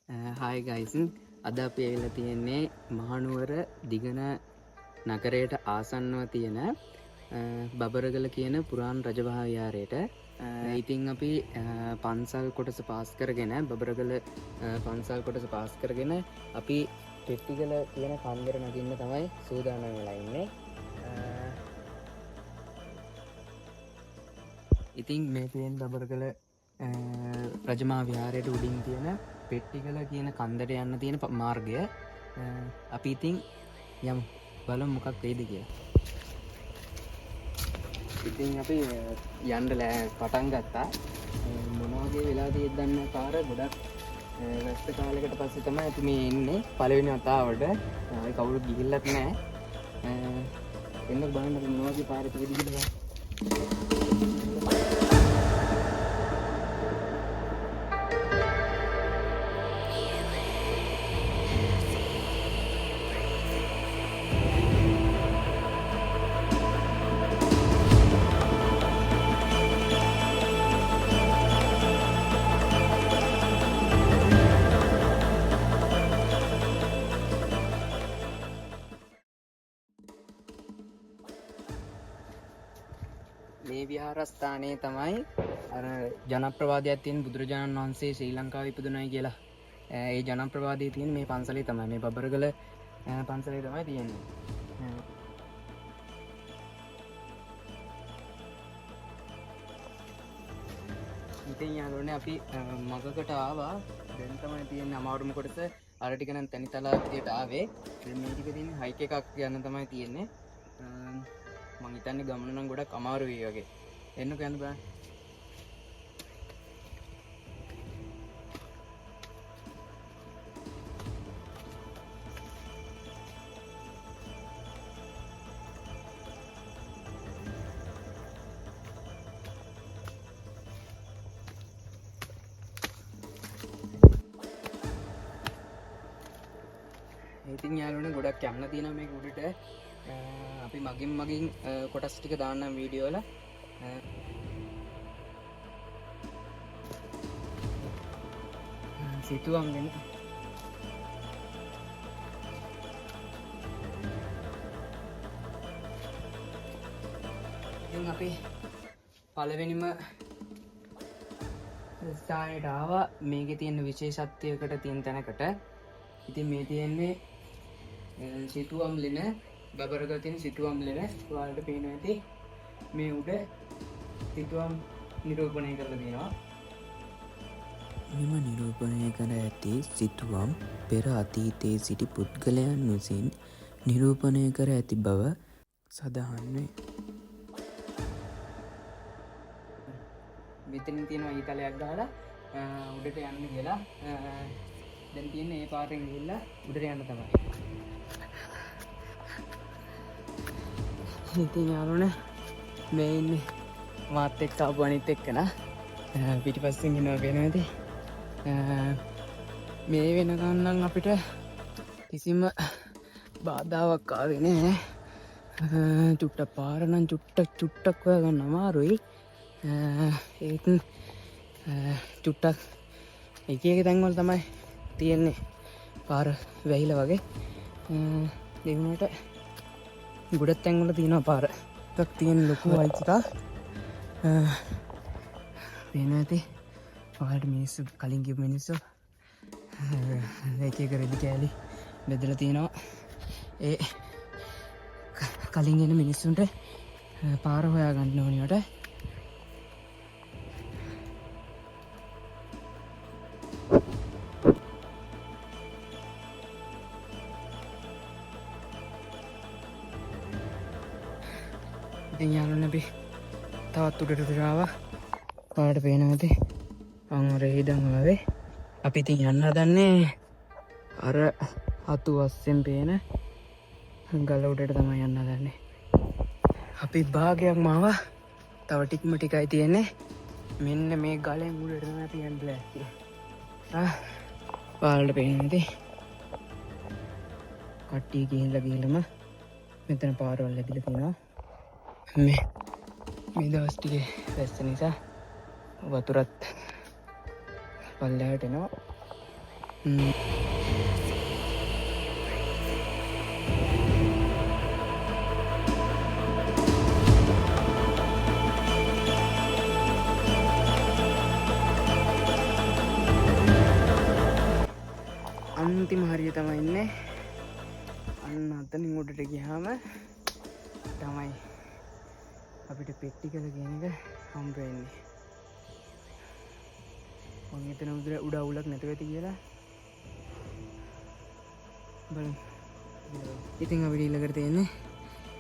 Hi guys, අද අපි ඇවිල්ලා තියෙන්නේ මහනුවර දිගන නගරයට ආසන්නව තියෙන බබරගල කියන පුරාණ රජමහා විහාරයට. ඉතින් අපි පන්සල් කොටස පාස් කරගෙන බබරගල පන්සල් කොටස පාස් කරගෙන අපි පෙට්ටිගල කියන කන්දර නගින්න තමයි සූදානම් වෙලා ඉන්නේ. ඉතින් මේ තියෙන බබරගල රජමහා විහාරයට උඩින් තියෙන පෙට්ටිගල කියන කන්දට යන්න තියෙන මාර්ගය. අපි ඉතින් යම් බලමු මොකක් වෙයිද කියලා. ඉතින් අපි යන්න පටන් ගත්තා. මොන වගේ වෙලා තියෙද්ද දන්නේ පාර ගොඩක් වැස්ස කාලයකට පස්සේ තමයි අපි මේ ඉන්නේ පළවෙනි වතාවට. කවුරුත් ගිහිල්ලත් නැහැ. එන්න බලන්න මොන වගේ පාර තියෙද කියලා. මේ විහාරස්ථානයේ තමයි අර ජනප්‍රවාදයක් තියෙන බුදුරජාණන් වහන්සේ ශ්‍රී ලංකාවේ ඉපදුණයි කියලා. ඒ ජනප්‍රවාදයේ තියෙන මේ පන්සලේ තමයි මේ බබරගල පන්සලේ තමයි තියෙන්නේ. ඉතින් යාළුවනේ අපි මගකට ආවා. දැන් තමයි තියෙන්නේ අමාරුම කොටස. අර ටික නම් තනිතලා විදියට ආවේ. මේ ටික තියෙන්නේ හයික් එකක් යන තමයි තියෙන්නේ. මං හිතන්නේ ගමන නම් ගොඩක් අමාරු වෙයි වගේ. එන්නකෝ යන්න බලන්න. ඉතින් යාළුවනේ ගොඩක් යන්න තියෙනවා මේක උඩට. අපි මගින් කොටස් ටික දාන්නම් වීඩියෝ වල. සිතුවම් වෙන ඉතින් අපි පළවෙනිම ස්ථානයට ආවා. මේකේ තියෙන විශේෂත්වයකට තියෙන තැනකට. ඉතින් මේ තියෙන්නේ සිතුවම් ලෙන බබරගල තියෙන සිතුවම් ලෙන. ඔයාලට පේනවා ඇති මේ උඩ සිතුවම් නිරූපණය කරලා තියෙනවා. මෙම නිරූපණය කර ඇති සිතුවම් පෙර අතීතයේ සිටි පුද්ගලයන් විසින් නිරූපණය කර ඇති බව සඳහන් වේ. මෙතනින් තියෙනවා ඊතලයක් ගහලා උඩට යන්න කියලා. දැන් තියෙන්නේ ඒ පාරෙන් ගිහිල්ලා උඩට යන්න තමයි. ඉතින් යාළුවනේ මේ ඉන්නේ මාත් එක්ක ආපු අනිත් එක්කන පිටිපස්සෙන් ඉන්නවා පේනවා ඇති. මේ වෙනකන් නම් අපිට කිසිම බාධාවක් ආවේ නැහැ. චුට්ටක් පාර නම් චුට්ටක් හොයාගන්න අමාරුයි. ඒත් චුට්ටක් එක තැන්වල තමයි තියෙන්නේ පාර වැහිලා වගේ. ඒ වුණාට ගොඩක් තැන්වල තියෙනවා පාර. එකක් තියෙන ලොකු අයිතිකා. පේනවා ඇති ඔයාලට මිනිස්සු කලින් ගිහපු මිනිස්සු එක එක රෙදි කෑලි බෙදලා තියෙනවා. ඒ කලින් එන මිනිස්සුන්ට පාර හොයාගන්න ඕනියට. ඉතින් යාළුවනේ අපි තවත් උඩට ආවා. ඔයාලට පේනවා ඇති අර හේදන් ආවේ. අපි ඉතින් යන්න හදන්නේ අර අතු වස්සෙන් පේන ගල උඩට තමයි යන්න හදන්නේ. අපි භාගයක්ම ආවා. තව ටිකයි තියෙන්නේ. මෙන්න මේ ගලෙන් උඩට තමයි අපි යන්න ලෑස්ති. ඔයාලට පේනවා ඇති කට්ටිය ගිහිල්ලාම මෙතන පාරවල් ලැබිලා තියෙනවා. මේ දවස් ටිකේ වැස්ස නිසා වතුරත් පල්ලෙහාට එනවා. අන්තිම හරිය තමයි ඉන්නේ. අන්න අතනින් උඩට ගියාම තමයි අපිට පෙට්ටිකල කියන එක හම්බ වෙන්නේ. මම හිතන උඩ අවුලක් නැතුව ඇති කියලා. බලමු. ඉතින් අපිට ඊළඟට තියෙන්නේ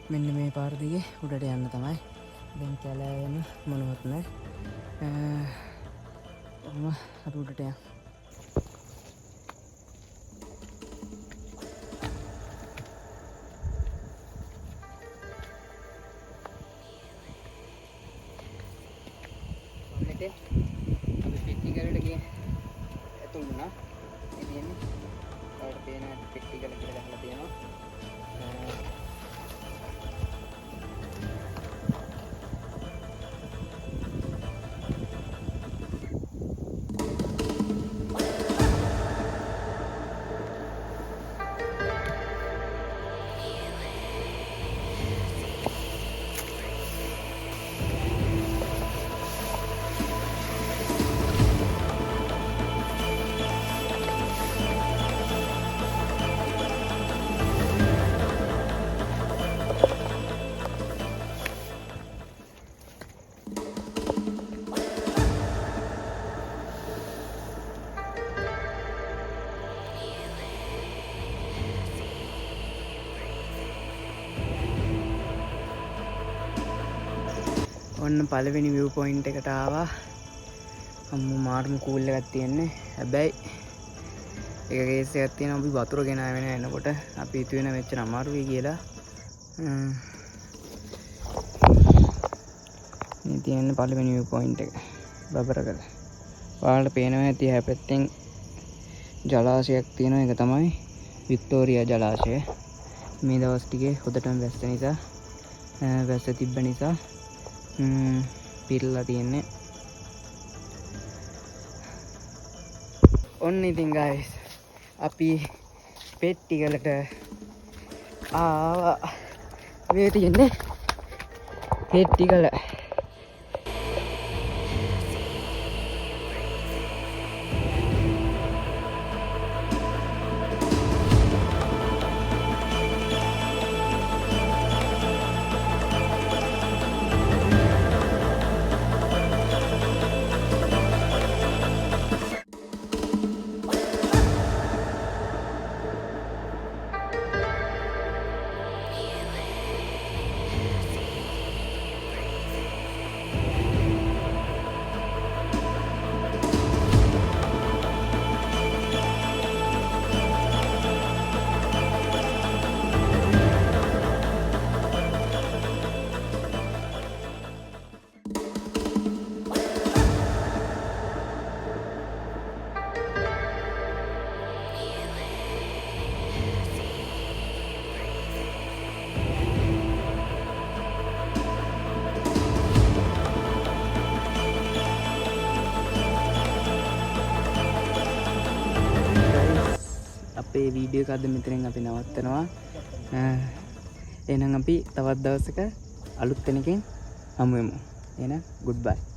මෙන්න මේ පාර දිගේ උඩට යන්න තමයි. දැන් කැලෑ යන මොනවත් නැහැ. අපි උඩට යමු. අපි පෙට්ටිකලට ගිය ඇතුල් වුණා. මේ තියෙන්නේ ඔයාලට පේන පෙට්ටිකල කියලා ගහලා තියෙනවා. ඔන්න පළවෙනි view point එකට ආවා. අම්මෝ මාර්ම කූල් එකක් තියෙන්නේ. හැබැයි එක කේස් එකක් තියෙනවා අපි වතුර ගෙනාවේ නැහැ එනකොට. අපි හිතුවේ නෑ මෙච්චර අමාරු වෙයි කියලා. මේ තියෙන්නේ පළවෙනි view point එක. බබරකල. ඔයාලට පේනවා ඇති එහා පැත්තෙන් ජලාශයක් තියෙනවා. ඒක තමයි වික්ටෝරියා ජලාශය. මේ දවස් ටිකේ හොදටම වැස්ස නිසා වැස්ස තිබ්බ නිසා පිරලා තියෙන්නේ. ඔන්න ඉතින් guys අපි පෙට්ටිකලට ආවා. මේ තියෙන්නේ පෙට්ටිකල. අපේ වීඩියෝ එකක් අද මෙතනින් අපි නවත්තනවා. එහෙනම් අපි තවත් දවසක අලුත් කෙනකින් හමු වෙමු. එහෙනම් goodbye.